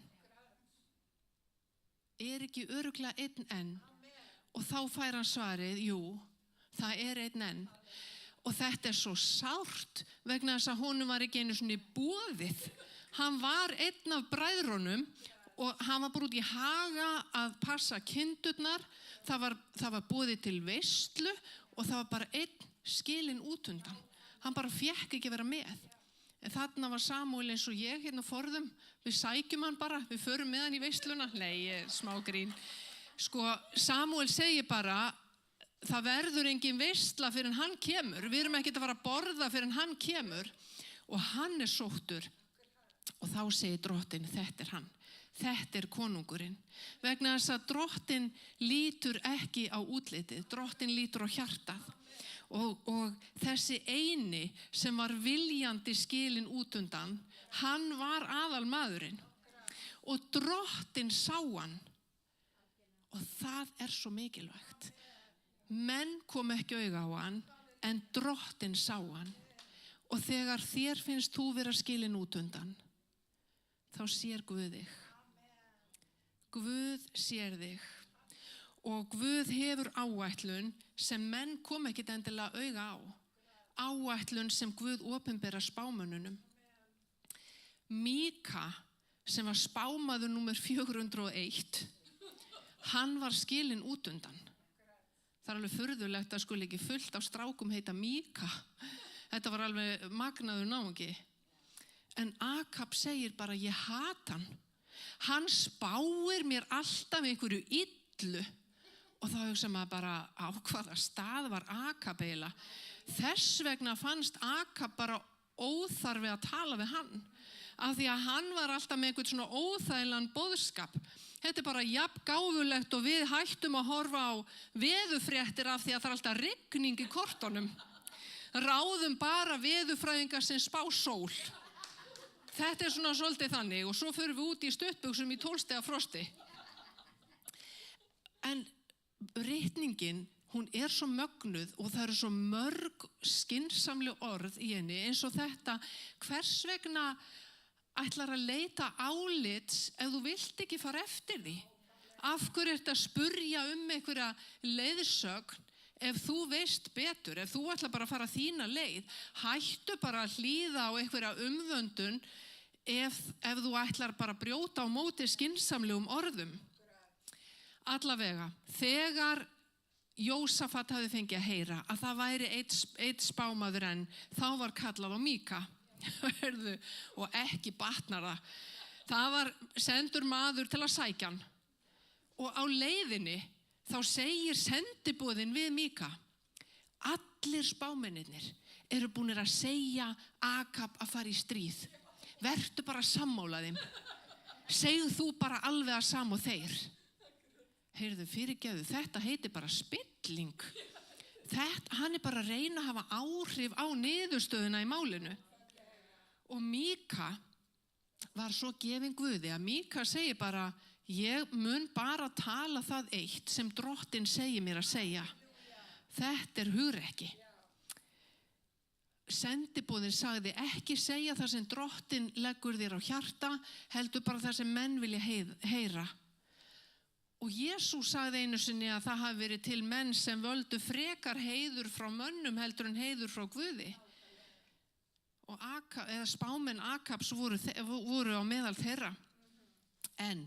Ekki örugglega einn enn? Og þá fær hann svarið, jú, það einn enn. Og þetta svo sárt vegna þess að honum var ekki einu sinni boðið. Hann var einn af bræðrunum og hann var bara út í haga að passa kindurnar. Það var boðið til veislu og það var bara einn skilinn út undan. Hann bara fékk ekki vera með. En þarna var Samúel eins og ég forðum. Við sækjum hann bara, við förum með hann í veisluna. Nei, smá grín. Samúel segir bara, það verður engin veisla fyrir en hann kemur. Við erum ekkert að fara að borða fyrir en hann kemur. Og hann sóttur. Og þá segir Drottinn, þetta hann. Þetta konungurinn. Vegna þess að Drottinn lítur ekki á útlitið. Drottinn lítur á hjartað. Og þessi eini sem var viljandi skilinn út undan, hann var aðalmaðurinn. Og Drottinn sá hann. Og það svo mikilvægt. Menn kom ekki auga á hann, en Drottinn sá hann. Og þegar þér finnst þú vera skilinn út undan, þá sér Guð þig. Guð sér þig. Og Guð hefur áætlun sem menn kom ekkit endilega auga á. Áætlun sem Guð opinbera spámönnunum. Míka, sem var spámaður númer 401, hann var skilinn út undan. Það alveg furðulegt að skuli ekki fullt af strákum heita Míka. Þetta var alveg magnaður náungi. En Akab segir bara, ég hata hann. Hann spáir mér alltaf einhverju illu. Og þá hugsa maður bara á hvaða stað var Akab eiginlega. Þess vegna fannst Akab bara óþarfi að tala við hann. af því að hann var alltaf með einhvern svona óþægilegan boðskap. Þetta bara jafn gáfulegt og við hættum að horfa á veðurfréttir af því að það alltaf rigning í kortunum. Ráðum bara veðurfræðingar sem spá sól. Þetta svona svolítið þannig og svo förum við út í stuttbuxum í 12 stiga frosti. En ritningin, hún svo mögnuð og það eru svo mörg skynsamleg orð í henni eins og þetta, hvers vegna ætlar að leita álits ef þú vilt ekki fara eftir því? Af hverju ertu að spurja einhverja leiðsögn ef þú veist betur, ef þú ætlar bara að fara þína leið? Hættu bara að hlýða á einhverja umvöndun ef þú ætlar bara að brjóta á móti skynsamlegum orðum. Allavega, þegar Jósafat hafði fengið að heyra að það væri einn spámaður enn, þá var kallað á Míka. Og ekki batnar það. Það var sendur maður til að sækja hann. Og á leiðinni þá segir sendiboðinn við Míka: allir spámennirnir eru búnir að segja Akab að fara í stríð. Vertu bara sammála þeim. Segðu þú bara alveg að sama og þeir. Heyrðu, fyrirgefðu, þetta heitir bara spilling. Hann bara að reyna að hafa áhrif á niðurstöðuna í málinu. Og Míka var svo gefin Guði að Míka segir bara: ég mun bara tala það eitt sem drottinn segir mér að segja. Þetta hugrekki. Sendiboðinn sagði: ekki segja það sem drottinn leggur þér á hjarta, heldur bara það sem menn vilja heyra. Og Jesús sagði einu sinni að það hafi verið til menn sem völdu frekar heiður frá mönnum heldur en heiður frá Guði. Og spámenn Akabs voru á meðal þeirra. En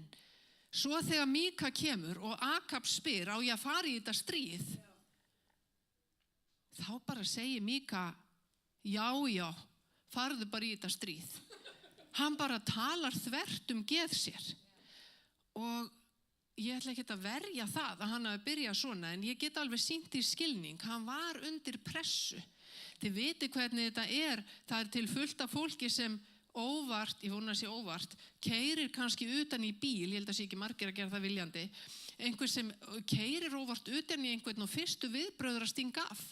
svo þegar Míka kemur og Akab spyr: á ég að fara í þetta stríð? Þá bara segir Míka: já, farðu bara í þetta stríð. Hann bara talar þvert geð sér. Og ég ætla ekki að verja það að hann hafi byrjað svona, en ég get alveg sýnt í skilning. Hann var undir pressu. Þið viti hvernig þetta það til fullt af fólki sem óvart, ég vona að sé óvart, keyrir kannski utan í bíl, ég held að sé ekki margir að gera það viljandi, einhver sem keyrir óvart utan í einhvern og fyrstu viðbröður að stinga af.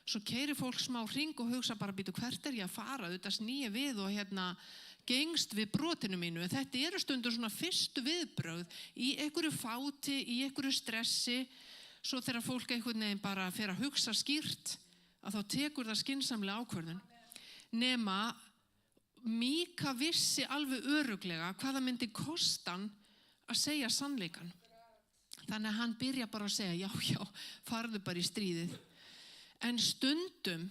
Svo keyrir fólk smá hring og hugsa bara: býtu, hvert ég að fara? Þetta snýi við og gengst við brotinu mínu. En þetta stundum svona fyrstu viðbrögð í einhverju fáti, í einhverju stressi. Svo þegar fólk einhvern veginn bara fer að hugsa skýrt, að þá tekur það skynsamlega ákvörðun. Nema Míka vissi alveg örugglega hvað það myndi kosta hann að segja sannleikann. Þannig að hann byrja bara að segja: já, farðu bara í stríðið. En stundum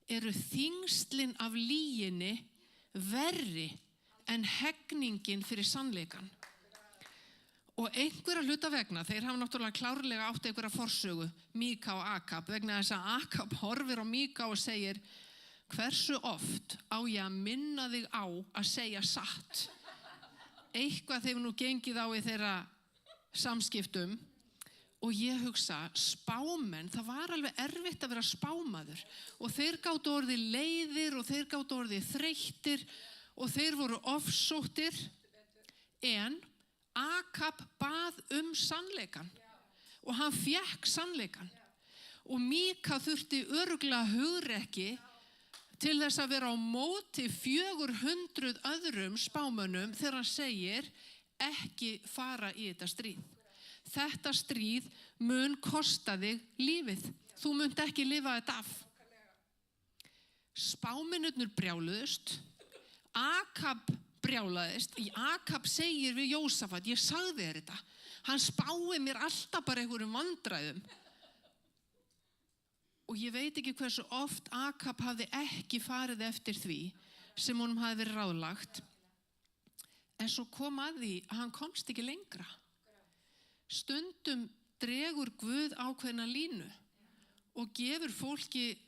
eru þyngslin af lyginni verri en hegningin fyrir sannleikann. Og einhverja hluta vegna, þeir hafa náttúrulega klárlega átt einhverja forsögu, Míka og Akab, vegna þess að Akab horfir á Míka og segir: hversu oft á ég að minna þig á að segja satt? Eitthvað þeir nú gengið á í þeirra samskiptum. Og ég hugsa, spámenn, það var alveg erfitt að vera spámaður. Og þeir gátu orðið leiðir og þeir gátu orðið þreyttir og þeir voru ofsóttir. En Akab bað sannleikann og hann fékk sannleikann. Og Míka þurfti örugglega hugrekki til þess að vera á móti 400 öðrum spámönnum þegar hann segir: ekki fara í þetta stríð. Þetta stríð mun kosta þig lífið. Þú munt ekki lifa þetta af. Spámennirnir brjáluðust. Akab brjálaðist. Akab segir við Jósafat: ég sagði þér þetta. Hann spáir mér alltaf bara einhverjum vandræðum. Og ég veit ekki hversu oft Akab hafði ekki farið eftir því sem honum hafði verið ráðlagt. En svo kom að því að hann komst ekki lengra. Stundum dregur Guð ákveðna línu og gefur fólki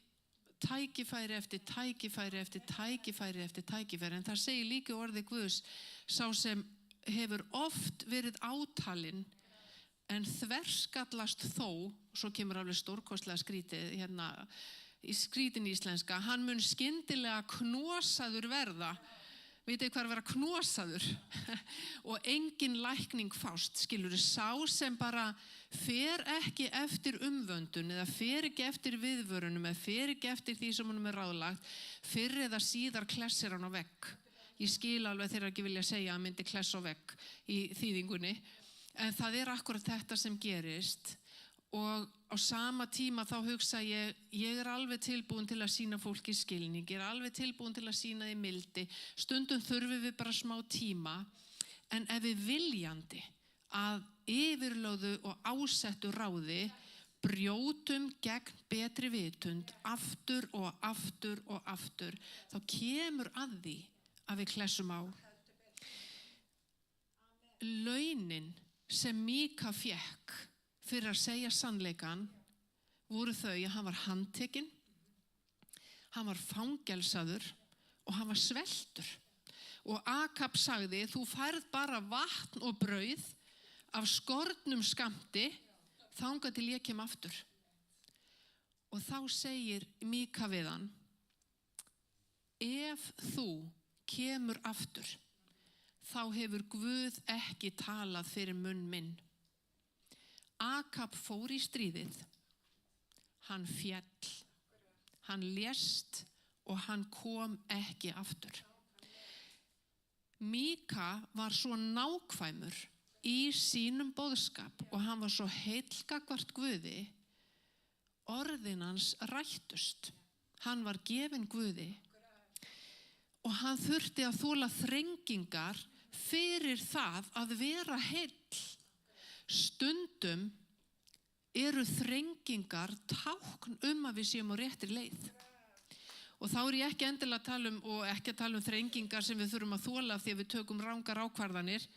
tækifæri eftir tækifæri eftir tækifæri eftir tækifæri. En það segir líka orðið Guðs: sá sem hefur oft verið átalinn en þverskallast þó, svo kemur alveg stórkostlega skrítið í skrítin íslenska, hann mun skyndilega knosaður verða. vitið hvað er að vera knosaður og engin lækning fást, skilur, sá sem bara fer ekki eftir umvöndun eða fer ekki eftir viðvörunum eða fer ekki eftir því sem honum ráðlagt, fyrr eða síðar klessir hann á vegg. Ég skil alveg þeirra ekki vilja segja að hann myndi klessa á vegg í þýðingunni, en það er akkurat þetta sem gerist. Og á sama tíma þá hugsa ég er alveg tilbúin til að sýna fólki skilning, ég er alveg tilbúin til að sýna því mildi, stundum þurfum við bara smá tíma, en ef við viljandi að yfirlögðu og ásettu ráði brjótum gegn betri vitund aftur og aftur og aftur, þá kemur að því að við klessum á. Launin sem Míka fékk fyrir að segja sannleikan voru þau að hann var handtekinn, hann var fangelsaður og hann var sveltur. Og Akab sagði, þú færð bara vatn og brauð af skornum skammti þangað til ég kem aftur. Og þá segir Míka við hann, ef þú kemur aftur, þá hefur Guð ekki talað fyrir munn minn. Akab fór í stríðið, hann féll, hann lést og hann kom ekki aftur. Míka var svo nákvæmur í sínum boðskap og hann var svo heill gagnvart Guði, orðin hans rættust, hann var gefinn Guði og hann þurfti að þola þrengingar fyrir það að vera heill. Stundum eru þrengingar tákn að við séum á réttri leið. Og þá er ég ekki endilega að tala og ekki að tala þrengingar sem við þurfum að þola því að við tökum rangar ákvarðanir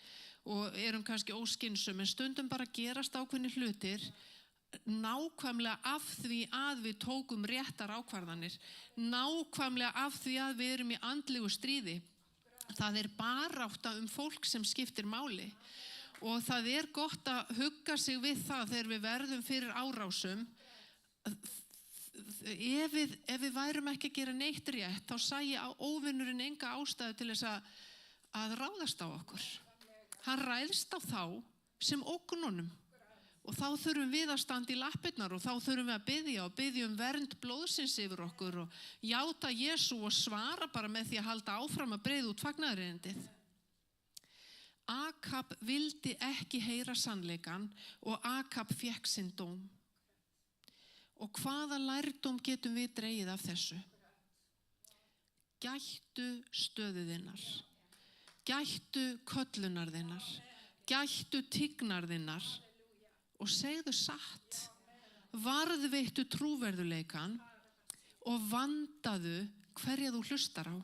og erum kannski óskynsum, en stundum bara gerast ákveðnir hlutir nákvæmlega af því að við tókum réttar ákvarðanir, nákvæmlega af því að við erum í andlegu stríði. Það er barátta fólk sem skiptir máli. Og það er gott að hugga sig við það þegar við verðum fyrir árásum. Ef við værum ekki að gera neitt rétt, þá sæi óvinnurinn enga ástæðu til þess að ráðast á okkur. Hann ræðst á þá sem ógnunum. Og þá þurfum við að standa í lappirnar og þá þurfum við að biðja vernd blóðsins yfir okkur og játa Jesú og svara bara með því að halda áfram að breiða út fagnaðarerindið. Akab vildi ekki heyra sannleikan og Akab fékk sinn dóm. Og hvaða lærdóm getum við dregið af þessu? Gættu stöðu þinnar, gættu köllunar þinnar, gættu tignar þinnar og segðu satt, varðveittu trúverðuleikan og vandaðu hverja þú hlustar á.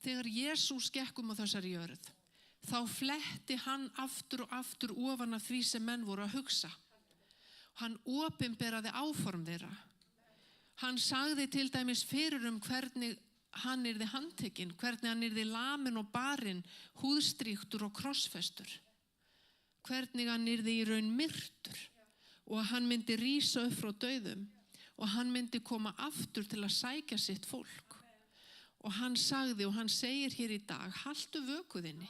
Þegar Jesús gekk á þessari jörð, þá fletti hann aftur og aftur ofan af því sem menn voru að hugsa. Hann opinberaði áform þeirra. Hann sagði til dæmis fyrir hvernig hann yrði handtekinn, hvernig hann yrði lamin og barinn, húðstrýktur og krossfestur. Hvernig hann yrði í raun myrtur og hann myndi rísa upp frá dauðum og hann myndi koma aftur til að sækja sitt fólk. Og hann sagði og hann segir hér í dag, haltu vökuðinni,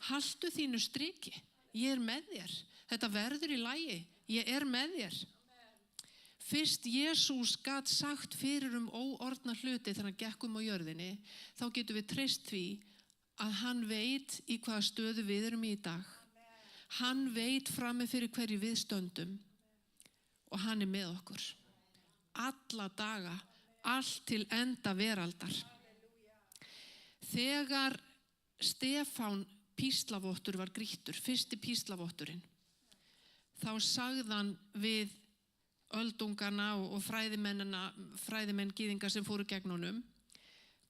haltu þínu striki, ég er með þér, þetta verður í lagi, ég er með þér. Fyrst Jesús gat sagt fyrir óorðna hluti þegar hann gekk á jörðinni, þá getum við treyst því að hann veit í hvaða stöðu við erum í dag. Hann veit frammi fyrir hverju við stöndum og hann er með okkur. Alla daga, allt til enda veraldar. Þegar Stefán píslavottur var grýttur, fyrsti píslavotturinn, þá sagðan við öldungana og fræðimenn gyðinga sem fóru gegn honum,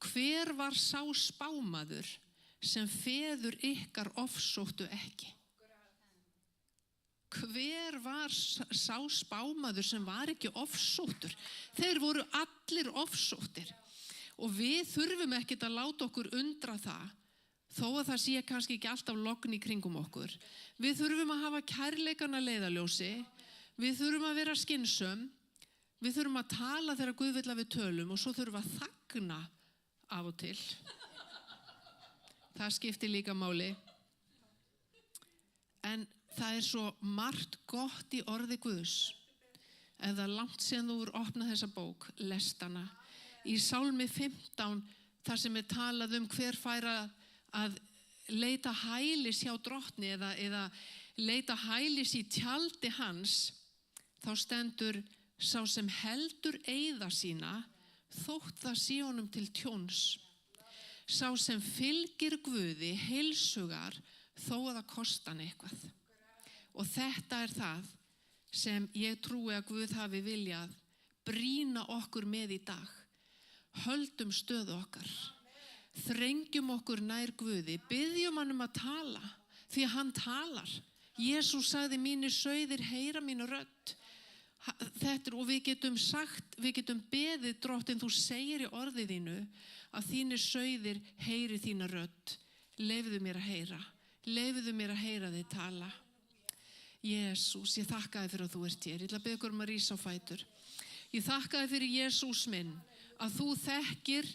hver var sá spámaður sem feður ykkar ofsóttu ekki? Hver var sá spámaður sem var ekki ofsóttur? Þeir voru allir ofsóttir. Og við þurfum ekkert að láta okkur undra það, þó að það sé kannski ekki alltaf logn í kringum okkur. Við þurfum að hafa kærleikan að leiðarljósi, við þurfum að vera skynsöm, við þurfum að tala þegar Guð vill að við tölum og svo þurfum við að þagna af og til. Það skiptir líka máli. En það er svo margt gott í orði Guðs. Ef það er langt síðan þú er opnað þessa bók, lest hana. Í Sálmi 15, þar sem er talað hver fær að leita hælis hjá drottni eða leita hælis í tjaldi hans, þá stendur sá sem heldur eiða sína, þótt það sé honum til tjóns. Sá sem fylgir Guði heilsugar, þó að það kosta hann eitthvað. Og þetta er það sem ég trúi að Guð hafi viljað brýna okkur með í dag. Höldum stöðu okkar. Þrengjum okkur nær Guði. Biðjum hann að tala, því að hann talar. Jesús sagði, mínir sauðir heyra mína rödd. Og við getum sagt, við getum beðið Drottinn, þú segir í orðið þínu að þínir sauðir heyri þína rödd. Leyfðu mér að heyra. Leyfðu mér að heyra þig tala. Jesús, ég þakka þér fyrir að þú ert hér. Ég ætla að biðja ykkur að rísa á fætur. Ég þakka þér fyrir Jesús minn, að þú þekkir